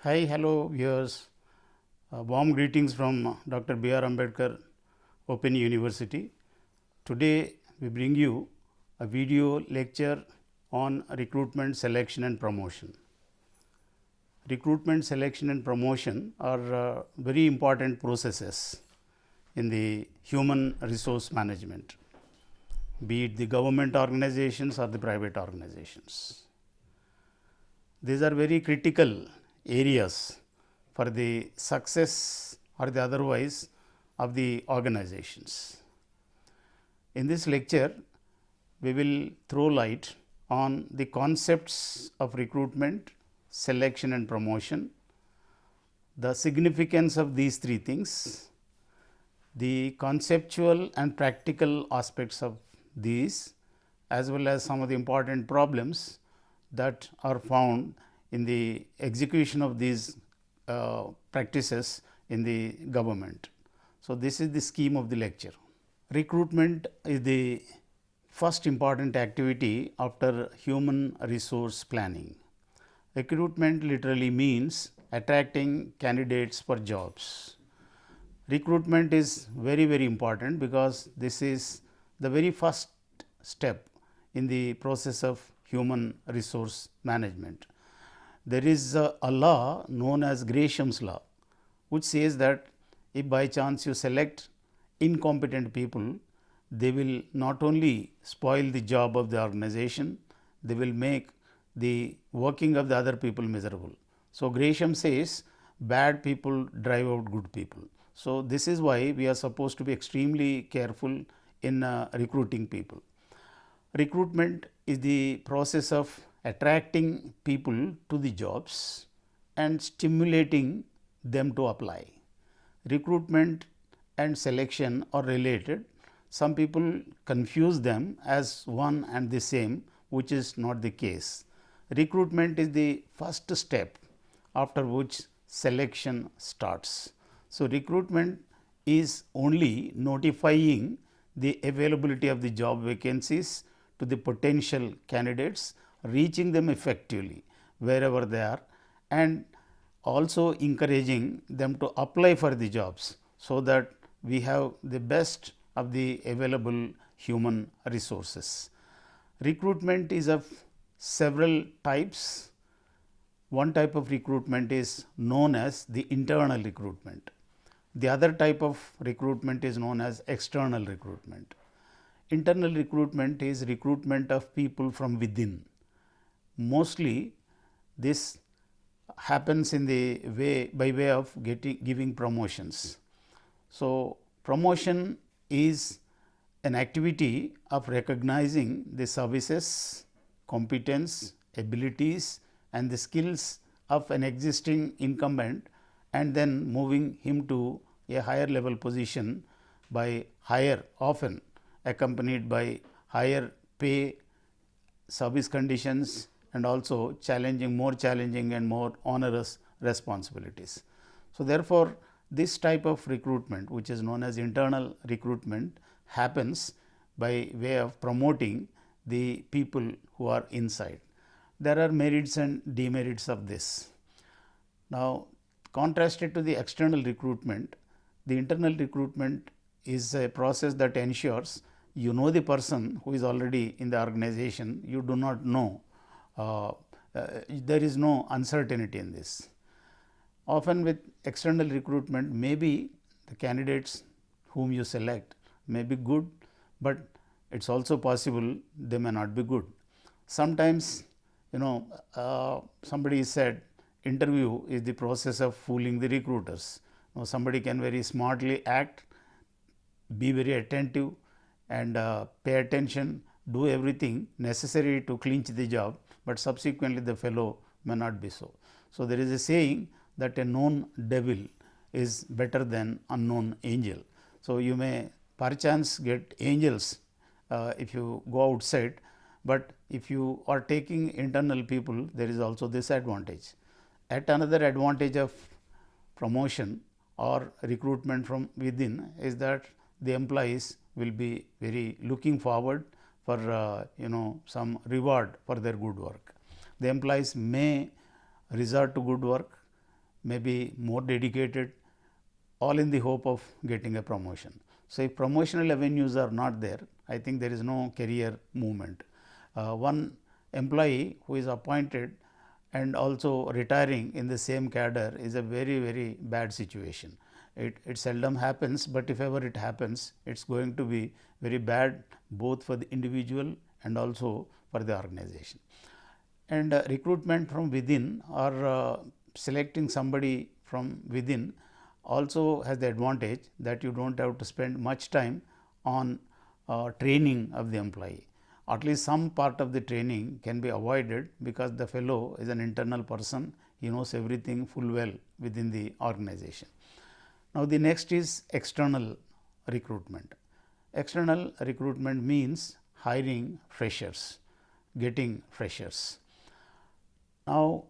Hi, hello viewers. Warm greetings from Dr. B.R. Ambedkar Open University. Today we bring you a video lecture on recruitment, selection and promotion. Recruitment, selection and promotion are very important processes in the human resource management, be it the government organizations or the private organizations. These are very critical areas for the success or the otherwise of the organizations. In this lecture, we will throw light on the concepts of recruitment, selection and promotion, the significance of these three things, the conceptual and practical aspects of these, as well as some of the important problems that are found in the execution of these practices in the government. So, this is the scheme of the lecture. Recruitment is the first important activity after human resource planning. Recruitment literally means attracting candidates for jobs. Recruitment is very important because this is the very first step in the process of human resource management. There is a law known as Gresham's law, which says that if by chance you select incompetent people, they will not only spoil the job of the organization, they will make the working of the other people miserable. So, Gresham says bad people drive out good people. So, this is why we are supposed to be extremely careful in recruiting people. Recruitment is the process of attracting people to the jobs and stimulating them to apply. Recruitment and selection are related. Some people confuse them as one and the same, which is not the case. Recruitment is the first step after which selection starts. So, recruitment is only notifying the availability of the job vacancies to the potential candidates, reaching them effectively wherever they are, and also encouraging them to apply for the jobs, so that we have the best of the available human resources. Recruitment is of several types. One type of recruitment is known as the internal recruitment. The other type of recruitment is known as external recruitment. Internal recruitment is recruitment of people from within. Mostly this happens in the way by way of giving promotions. So, promotion is an activity of recognizing the services, competence, abilities and the skills of an existing incumbent, and then moving him to a higher level position by higher, often accompanied by higher pay, service conditions and also more challenging and more onerous responsibilities. So, therefore, this type of recruitment, which is known as internal recruitment, happens by way of promoting the people who are inside. There are merits and demerits of this. Now, contrasted to the external recruitment, the internal recruitment is a process that ensures you know the person who is already in the organization, you do not know, there is no uncertainty in this. Often with external recruitment, maybe the candidates whom you select may be good, but it is also possible they may not be good. Sometimes somebody said interview is the process of fooling the recruiters. Now, somebody can very smartly act, be very attentive and pay attention, do everything necessary to clinch the job, but subsequently the fellow may not be so. So, there is a saying that a known devil is better than unknown angel. So, you may perchance get angels if you go outside, but if you are taking internal people, there is also this advantage. At another advantage of promotion or recruitment from within is that the employees will be very looking forward for some reward for their good work. The employees may resort to good work, may be more dedicated, all in the hope of getting a promotion. So, if promotional avenues are not there, I think there is no career movement. One employee who is appointed and also retiring in the same cadre is a very bad situation. It seldom happens, but if ever it happens, it is going to be very bad both for the individual and also for the organization. And recruitment from within or selecting somebody from within also has the advantage that you do not have to spend much time on training of the employee. At least some part of the training can be avoided because the fellow is an internal person, he knows everything full well within the organization. Now, the next is external recruitment. External recruitment means hiring freshers, getting freshers. Now,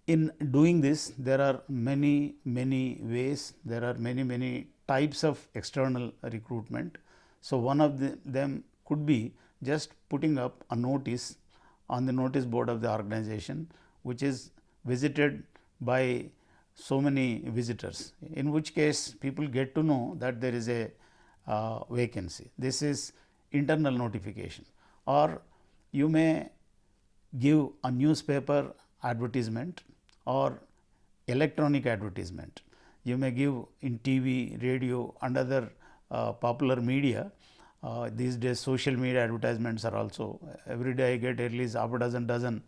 in doing this, there are many ways, there are many types of external recruitment. So, one of them could be just putting up a notice on the notice board of the organization, which is visited by so many visitors, in which case people get to know that there is a vacancy. This is internal notification, or you may give a newspaper advertisement or electronic advertisement. You may give in TV, radio and other popular media. These days social media advertisements are also, every day I get at least half a dozen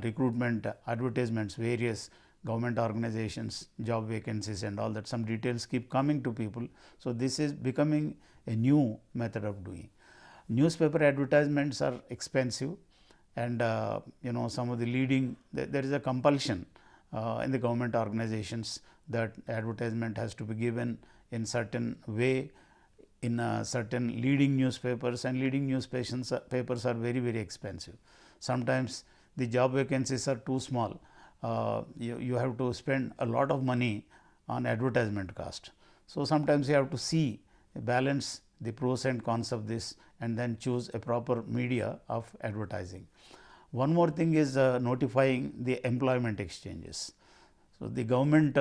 recruitment advertisements, various government organizations, job vacancies and all that, some details keep coming to people. So, this is becoming a new method of doing. Newspaper advertisements are expensive, and some of the leading, there is a compulsion in the government organizations that advertisement has to be given in certain way in certain leading newspapers, and leading newspapers are very expensive. Sometimes the job vacancies are too small. You have to spend a lot of money on advertisement cost. So, sometimes you have to see, balance the pros and cons of this and then choose a proper media of advertising. One more thing is notifying the employment exchanges. So, the government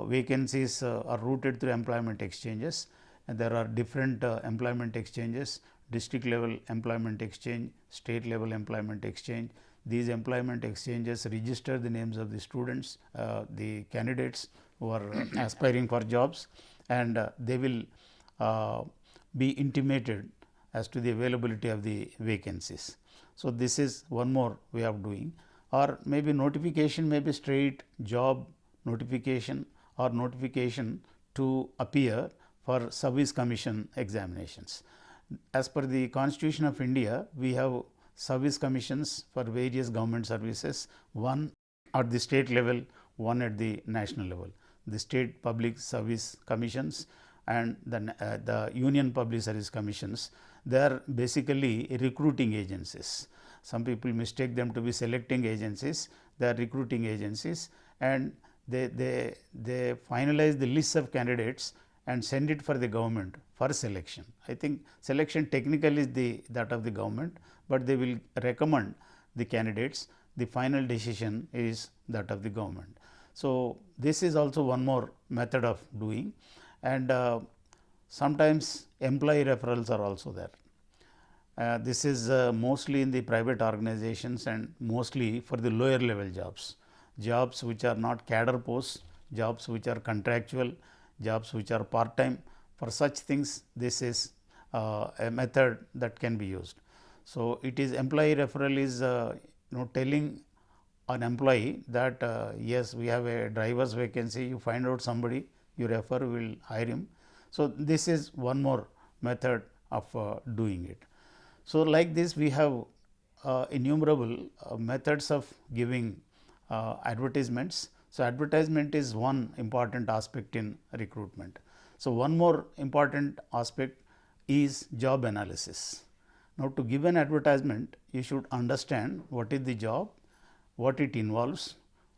vacancies are routed through employment exchanges, and there are different employment exchanges, district level employment exchange, state level employment exchange. These employment exchanges register the names of the students, the candidates who are aspiring for jobs, and they will be intimated as to the availability of the vacancies. So, this is one more way of doing, or maybe notification may be straight job notification or notification to appear for service commission examinations. As per the Constitution of India, we have service commissions for various government services, one at the state level, one at the national level. The state public service commissions and the union public service commissions, they are basically recruiting agencies. Some people mistake them to be selecting agencies, they are recruiting agencies, and they finalize the list of candidates and send it for the government for selection. I think selection technically is that of the government, but they will recommend the candidates. The final decision is that of the government. So, this is also one more method of doing, and sometimes employee referrals are also there. This is mostly in the private organizations and mostly for the lower level jobs, jobs which are not cadre posts, jobs which are contractual, jobs which are part time. For such things, this is a method that can be used. So, it is employee referral is telling an employee that yes, we have a driver's vacancy, you find out somebody, you refer, we will hire him. So, this is one more method of doing it. So, like this we have innumerable methods of giving advertisements. So, advertisement is one important aspect in recruitment. So, one more important aspect is job analysis. Now, to give an advertisement, you should understand what is the job, what it involves,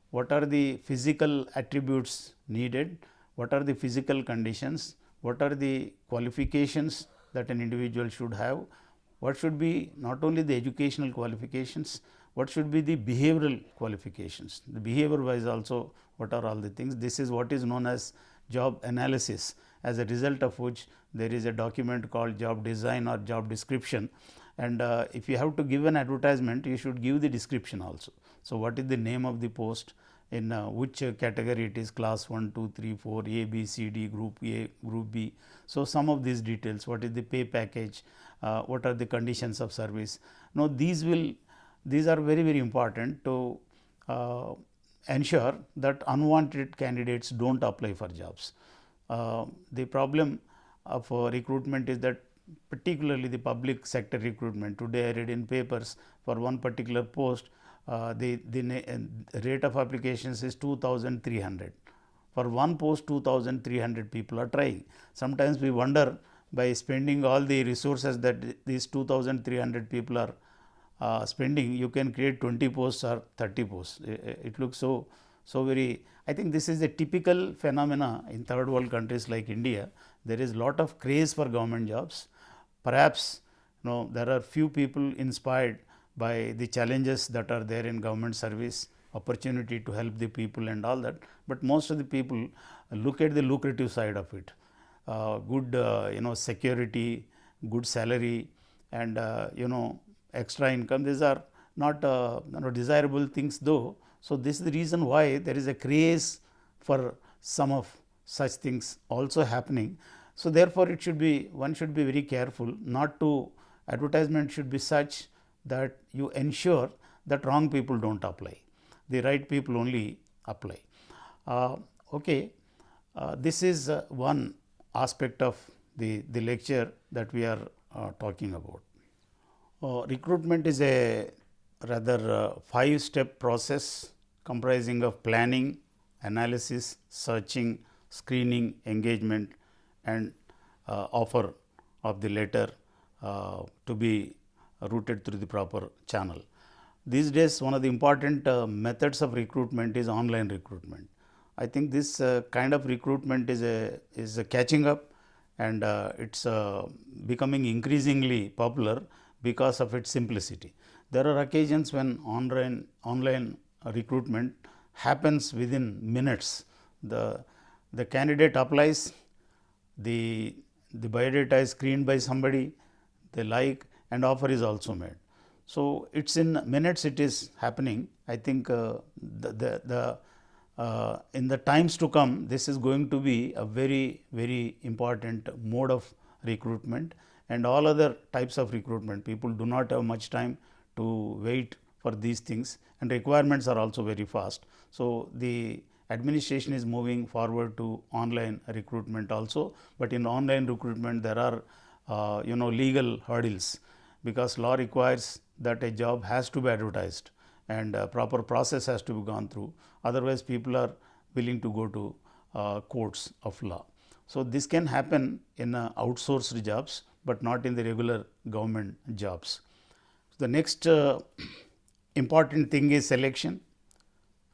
what are the physical attributes needed, what are the physical conditions, what are the qualifications that an individual should have, what should be not only the educational qualifications, what should be the behavioral qualifications, the behavior wise also what are all the things. This is what is known as job analysis, as a result of which there is a document called job design or job description. And if you have to give an advertisement, you should give the description also. So, what is the name of the post, in which category it is, class 1, 2, 3, 4, A, B, C, D, group A, group B. So, some of these details, what is the pay package, what are the conditions of service. Now, these are very important to ensure that unwanted candidates do not apply for jobs. The problem of recruitment is that, particularly the public sector recruitment, today I read in papers for one particular post, the rate of applications is 2,300. For one post 2,300 people are trying. Sometimes we wonder, by spending all the resources that these 2,300 people are spending, you can create 20 posts or 30 posts. It looks so very. I think this is a typical phenomena in third world countries like India. There is lot of craze for government jobs. Perhaps there are few people inspired by the challenges that are there in government service, opportunity to help the people and all that, but most of the people look at the lucrative side of it. Good security, good salary, and extra income. These are not desirable things though. So, this is the reason why there is a craze for some of such things also happening. So, therefore, one should be very careful not to, advertisement should be such that you ensure that wrong people do not apply, the right people only apply. This is one aspect of the lecture that we are talking about. Recruitment is a rather 5-step process comprising of planning, analysis, searching, screening, engagement, and offer of the latter to be routed through the proper channel. These days, one of the important methods of recruitment is online recruitment. I think this kind of recruitment is catching up, and it's becoming increasingly popular because of its simplicity. There are occasions when online recruitment happens within minutes. The candidate applies, the biodata is screened by somebody, they like, and offer is also made. So, it is in minutes it is happening. I think in the times to come, this is going to be a very important mode of recruitment, and all other types of recruitment. People do not have much time to wait for these things, and requirements are also very fast. So, the administration is moving forward to online recruitment also, but in online recruitment there are legal hurdles, because law requires that a job has to be advertised and a proper process has to be gone through. Otherwise, people are willing to go to courts of law. So, this can happen in outsourced jobs, but not in the regular government jobs. The next important thing is selection.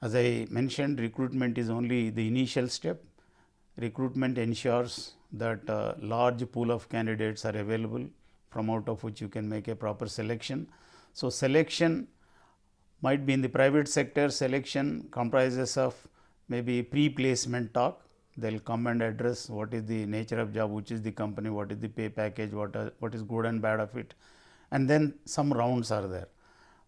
As I mentioned, recruitment is only the initial step. Recruitment ensures that a large pool of candidates are available, from out of which you can make a proper selection. So, selection might be in the private sector. Selection comprises of maybe pre-placement talk. They will come and address what is the nature of job, which is the company, what is the pay package, what is good and bad of it, and then some rounds are there.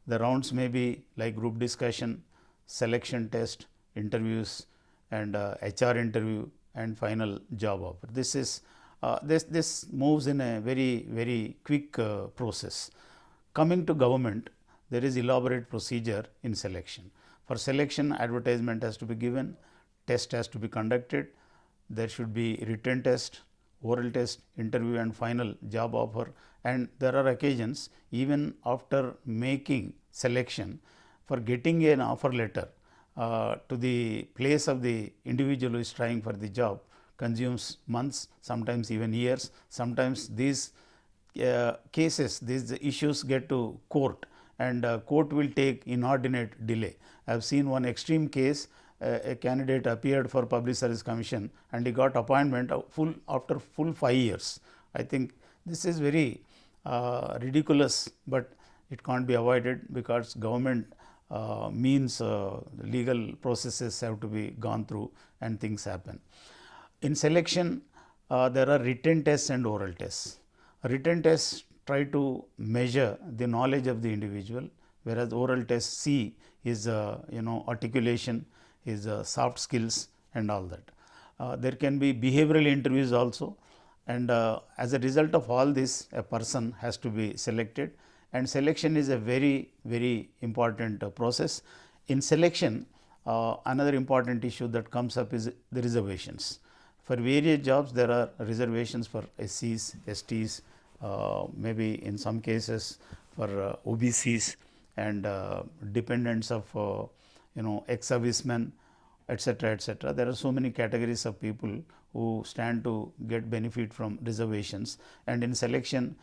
The rounds may be like group discussion, selection test, interviews, and HR interview, and final job offer. This is this moves in a very quick process. Coming to government, there is elaborate procedure in selection. For selection, advertisement has to be given, test has to be conducted, there should be written test, oral test, interview, and final job offer. And there are occasions, even after making selection, for getting an offer letter to the place of the individual who is trying for the job consumes months, sometimes even years. Sometimes these cases, these issues get to court, and court will take inordinate delay. I have seen one extreme case. A candidate appeared for Public Service Commission and he got appointment after full 5 years. I think this is very ridiculous, but it can't be avoided because government means legal processes have to be gone through and things happen. In selection, there are written tests and oral tests. Written tests try to measure the knowledge of the individual, whereas oral tests see his articulation, his soft skills and all that. There can be behavioral interviews also, and as a result of all this, a person has to be selected, and selection is a very important process. In selection, another important issue that comes up is the reservations. For various jobs, there are reservations for SCs, STs, maybe in some cases for OBCs and dependents of ex-servicemen, etc., etc. There are so many categories of people who stand to get benefit from reservations, and in selection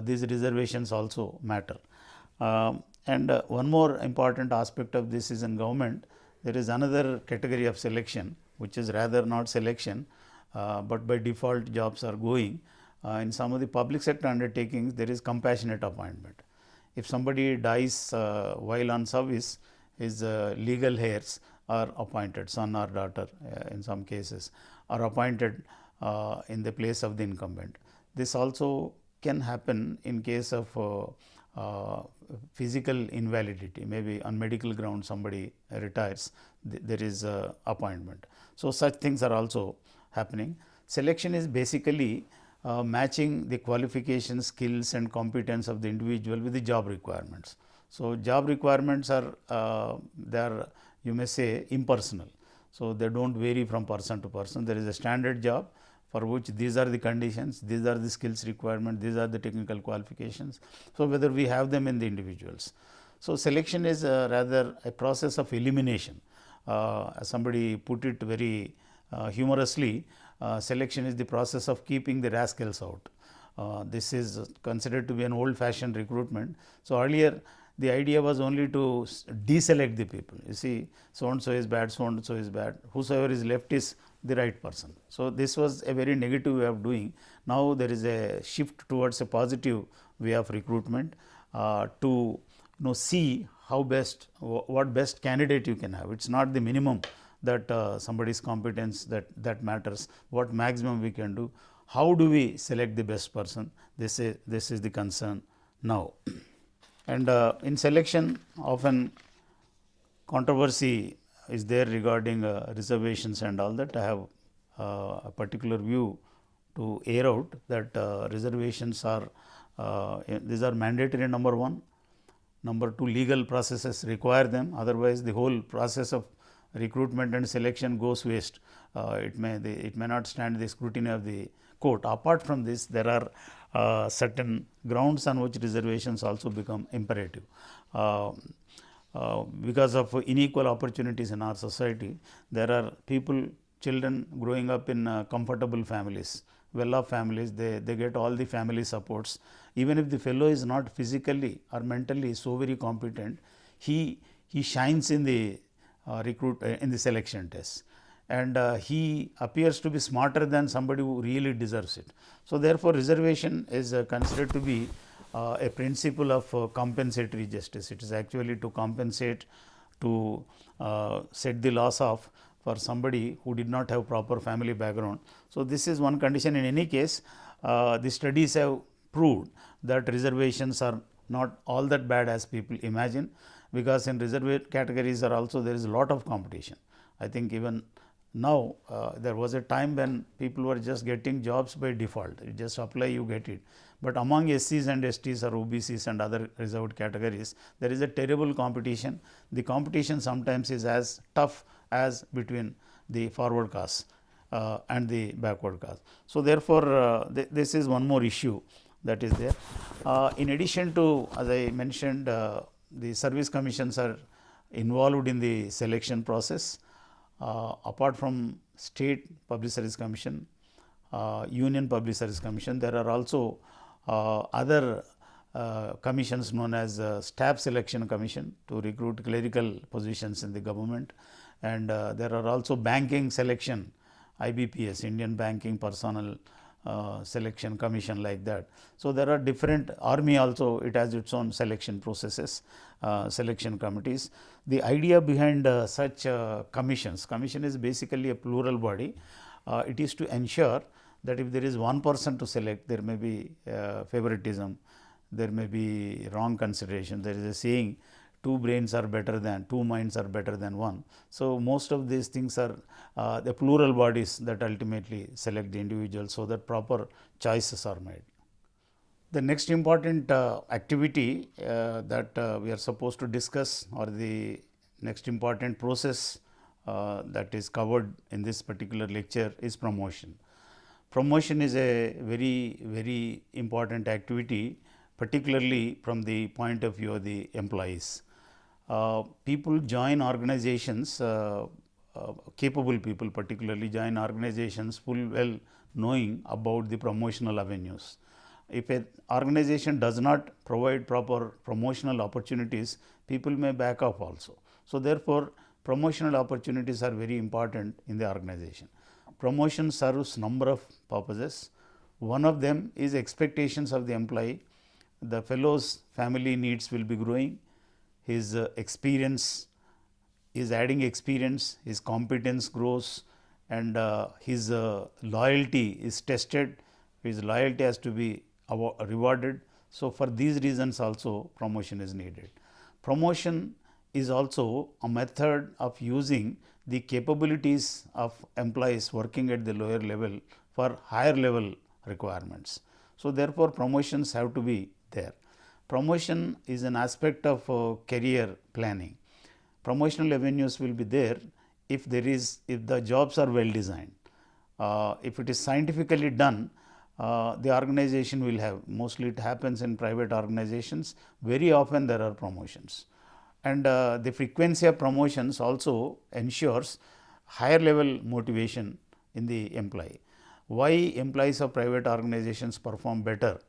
these reservations also matter. And one more important aspect of this is in government, there is another category of selection which is rather not selection, but by default jobs are going. In some of the public sector undertakings, there is compassionate appointment. If somebody dies while on service, his legal heirs are appointed, son or daughter in some cases, are appointed in the place of the incumbent. This also can happen in case of physical invalidity, maybe on medical grounds somebody retires, there is appointment. So, such things are also happening. Selection is basically matching the qualifications, skills and competence of the individual with the job requirements. So, job requirements are they are, you may say, impersonal. So, they do not vary from person to person. There is a standard job for which these are the conditions, these are the skills requirement, these are the technical qualifications. So, whether we have them in the individuals. So, selection is rather a process of elimination. As somebody put it very humorously, selection is the process of keeping the rascals out. This is considered to be an old fashioned recruitment. So, earlier the idea was only to deselect the people. You see, so and so is bad, so and so is bad, whosoever is left is the right person. So, this was a very negative way of doing. Now, there is a shift towards a positive way of recruitment to see how best, what best candidate you can have. It is not the minimum that somebody's competence that matters, what maximum we can do, how do we select the best person, this is the concern now. And in selection, often controversy is there regarding reservations and all that. I have a particular view to air out that reservations are these are mandatory, number one. Number two, legal processes require them, otherwise the whole process of recruitment and selection goes waste. It may not stand the scrutiny of the court. Apart from this, there are certain grounds on which reservations also become imperative. Because of unequal opportunities in our society, there are people, children growing up in comfortable families, well-off families, they get all the family supports. Even if the fellow is not physically or mentally so very competent, he shines in the in the selection test, and he appears to be smarter than somebody who really deserves it. So, therefore, reservation is considered to be a principle of compensatory justice. It is actually to compensate, to set the loss off for somebody who did not have proper family background. So, this is one condition. In any case, the studies have proved that reservations are not all that bad as people imagine, because in reserved categories are also there is a lot of competition. I think even now there was a time when people were just getting jobs by default, you just apply, you get it. But among SCs and STs or OBCs and other reserved categories, there is a terrible competition. The competition sometimes is as tough as between the forward caste and the backward caste. So, therefore, this is one more issue that is there. In addition to, as I mentioned, the service commissions are involved in the selection process. Apart from state public service commission, union public service commission, there are also other commissions known as staff selection commission to recruit clerical positions in the government, and there are also banking selection, IBPS, Indian Banking Personnel selection commission like that. So, there are different army also, it has its own selection processes, selection committees. The idea behind such commission is basically a plural body. It is to ensure that if there is one person to select, there may be favoritism, there may be wrong consideration. There is a saying, two brains are better than, two minds are better than one. So, most of these things are the plural bodies that ultimately select the individual, so that proper choices are made. The next important activity that we are supposed to discuss, or the next important process that is covered in this particular lecture, is promotion. Promotion is a very important activity, particularly from the point of view of the employees. People join organizations, capable people particularly join organizations full well knowing about the promotional avenues. If an organization does not provide proper promotional opportunities, people may back off also. So, therefore, promotional opportunities are very important in the organization. Promotion serves number of purposes. One of them is expectations of the employee. The fellow's family needs will be growing, his experience is adding experience, his competence grows, and his loyalty is tested, his loyalty has to be rewarded. So, for these reasons also promotion is needed. Promotion is also a method of using the capabilities of employees working at the lower level for higher level requirements. So, therefore, promotions have to be there. Promotion is an aspect of career planning. Promotional avenues will be there if the jobs are well designed. If it is scientifically done, the organization will have, mostly it happens in private organizations, very often there are promotions. And the frequency of promotions also ensures higher level motivation in the employee. Why employees of private organizations perform better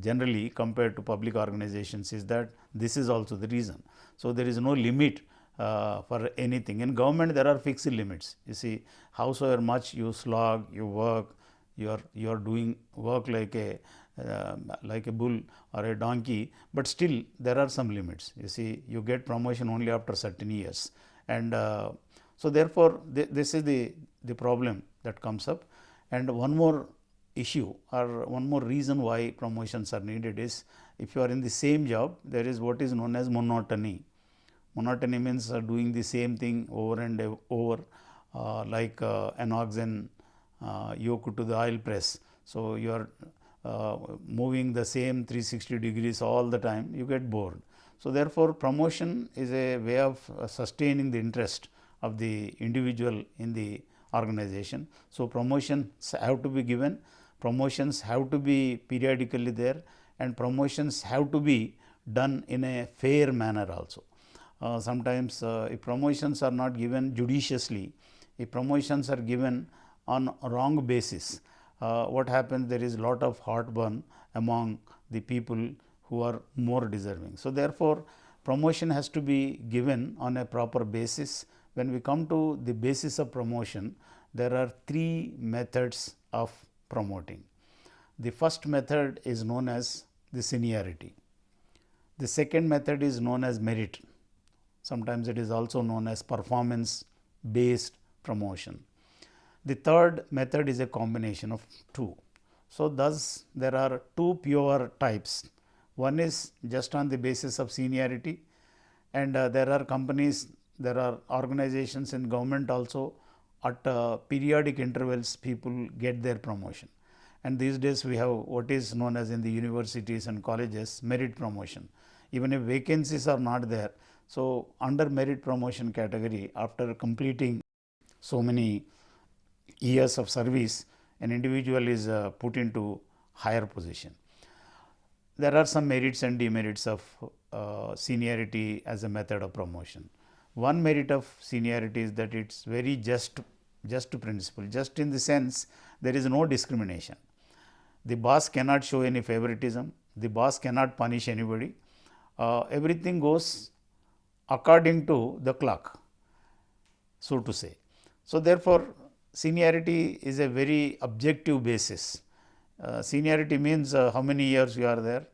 generally compared to public organizations is that this is also the reason. So, there is no limit for anything. In government, there are fixed limits. You see, howsoever much you slog, you work, you are doing work like a bull or a donkey, but still there are some limits. You see, you get promotion only after certain years, and so therefore, this is the problem that comes up. And one more issue or one more reason why promotions are needed is, if you are in the same job, there is what is known as monotony. Monotony means doing the same thing over and over, like an oxen yoke to the oil press. So, you are moving the same 360 degrees all the time, you get bored. So, therefore, promotion is a way of sustaining the interest of the individual in the organization. So, promotions have to be given, promotions have to be periodically there, and promotions have to be done in a fair manner also. Sometimes if promotions are not given judiciously, if promotions are given on a wrong basis, what happens, there is lot of heartburn among the people who are more deserving. So, therefore, promotion has to be given on a proper basis. When we come to the basis of promotion, there are three methods of promoting. The first method is known as the seniority. The second method is known as merit. Sometimes it is also known as performance based promotion. The third method is a combination of two. So, thus there are two pure types. One is just on the basis of seniority, and there are companies, there are organizations in government also, at periodic intervals people get their promotion. And these days we have what is known as in the universities and colleges merit promotion. Even if vacancies are not there, so under merit promotion category, after completing so many years of service, an individual is put into higher position. There are some merits and demerits of seniority as a method of promotion. One merit of seniority is that it is very just principle, just in the sense there is no discrimination. The boss cannot show any favoritism, the boss cannot punish anybody, everything goes according to the clock, so to say. So, therefore, seniority is a very objective basis. Seniority means how many years you are there,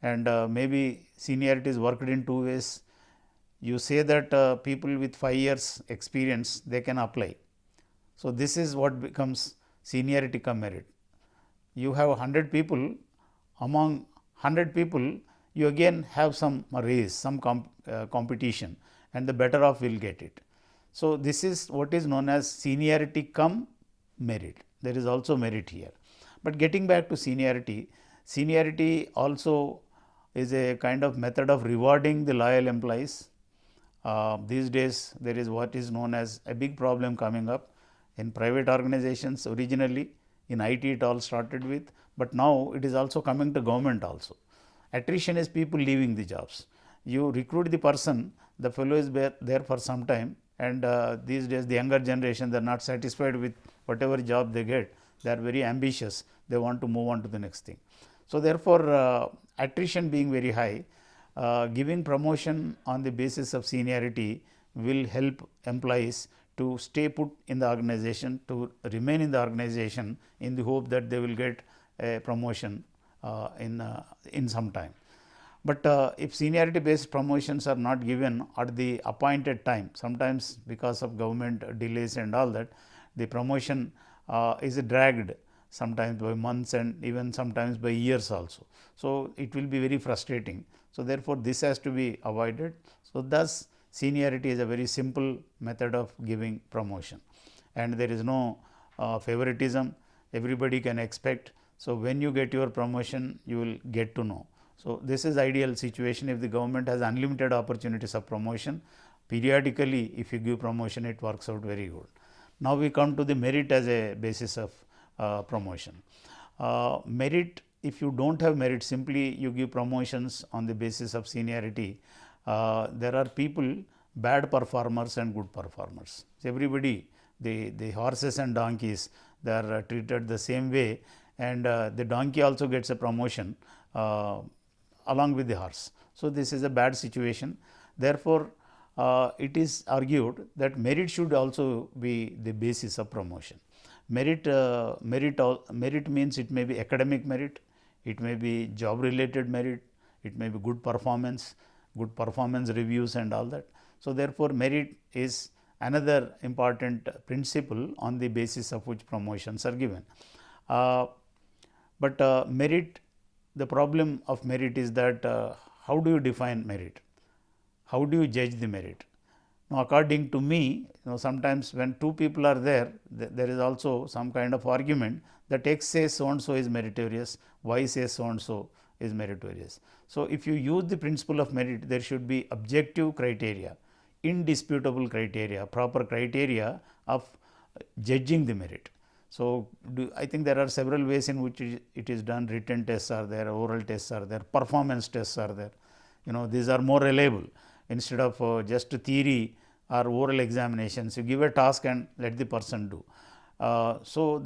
and maybe seniority is worked in two ways. You say that people with 5 years experience they can apply. So, this is what becomes seniority cum merit. You have 100 people, among 100 people you again have some race, some competition, and the better off will get it. So, this is what is known as seniority cum merit. There is also merit here. But getting back to seniority, seniority also is a kind of method of rewarding the loyal employees. These days there is what is known as a big problem coming up in private organizations. Originally in IT it all started with, but now it is also coming to government also. Attrition is people leaving the jobs. You recruit the person, the fellow is there for some time, and these days the younger generation, they are not satisfied with whatever job they get. They are very ambitious, they want to move on to the next thing. So, therefore, attrition being very high, giving promotion on the basis of seniority will help employees to stay put in the organization, to remain in the organization in the hope that they will get a promotion in some time. But if seniority based promotions are not given at the appointed time, sometimes because of government delays and all that, the promotion is dragged sometimes by months and even sometimes by years also. So, it will be very frustrating. So, therefore, this has to be avoided. So, thus seniority is a very simple method of giving promotion, and there is no favoritism, everybody can expect. So, when you get your promotion, you will get to know. So, this is ideal situation. If the government has unlimited opportunities of promotion, periodically if you give promotion, it works out very good. Now, we come to the merit as a basis of promotion. Merit, if you do not have merit, simply you give promotions on the basis of seniority. There are people, bad performers and good performers. So, everybody, the horses and donkeys, they are treated the same way, and the donkey also gets a promotion along with the horse. So, this is a bad situation. Therefore, it is argued that merit should also be the basis of promotion. Merit means it may be academic merit, it may be job related merit, it may be good performance reviews and all that. So, therefore, merit is another important principle on the basis of which promotions are given. But merit, the problem of merit is that how do you define merit? How do you judge the merit? Now, according to me, sometimes when two people are there, there is also some kind of argument that X says so and so is meritorious, Y says so and so is meritorious. So, if you use the principle of merit, there should be objective criteria, indisputable criteria, proper criteria of judging the merit. So, I think there are several ways in which it is done. Written tests are there, oral tests are there, performance tests are there. These are more reliable. Instead of just theory or oral examinations, you give a task and let the person do. So,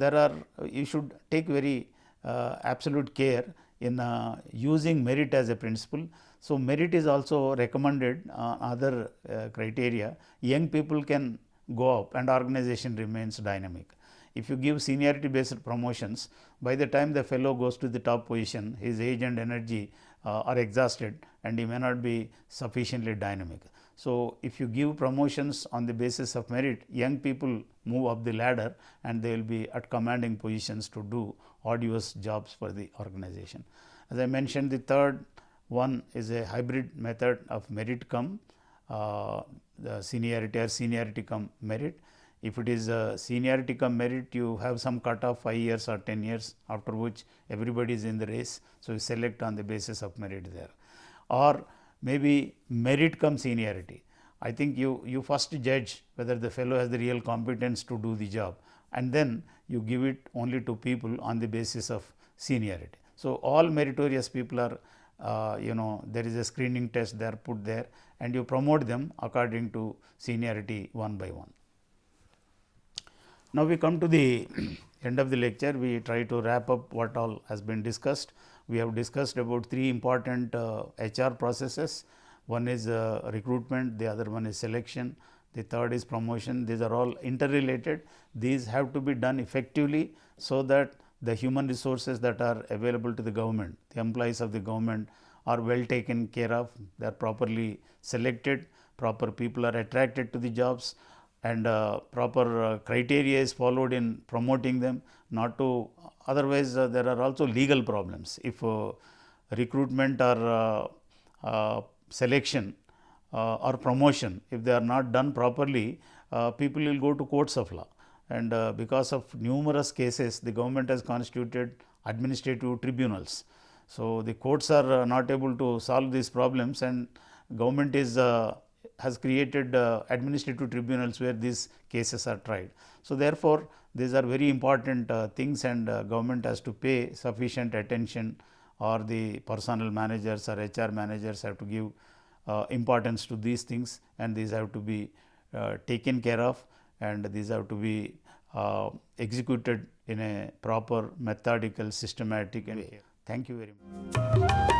you should take very absolute care in using merit as a principle. So, merit is also recommended other criteria. Young people can go up and organization remains dynamic. If you give seniority based promotions, by the time the fellow goes to the top position, his age and energy are exhausted and he may not be sufficiently dynamic. So, if you give promotions on the basis of merit, young people move up the ladder and they will be at commanding positions to do arduous jobs for the organization. As I mentioned, the third one is a hybrid method of merit cum the seniority or seniority cum merit. If it is seniority cum merit, you have some cutoff 5 years or 10 years, after which everybody is in the race. So, you select on the basis of merit there, or maybe merit cum seniority. I think you first judge whether the fellow has the real competence to do the job, and then you give it only to people on the basis of seniority. So, all meritorious people are there is a screening test they are put there, and you promote them according to seniority one by one. Now, we come to the end of the lecture. We try to wrap up what all has been discussed. We have discussed about 3 important HR processes. One is recruitment, the other one is selection, the third is promotion. These are all interrelated. These have to be done effectively, so that the human resources that are available to the government, the employees of the government are well taken care of, they are properly selected, proper people are attracted to the jobs, and proper criteria is followed in promoting them, not to otherwise there are also legal problems. If recruitment or selection or promotion, if they are not done properly, people will go to courts of law, and because of numerous cases the government has constituted administrative tribunals. So, the courts are not able to solve these problems, and government is has created administrative tribunals where these cases are tried. So, therefore, these are very important things, and government has to pay sufficient attention, or the personnel managers or HR managers have to give importance to these things, and these have to be taken care of, and these have to be executed in a proper, methodical, systematic way. Thank you very much.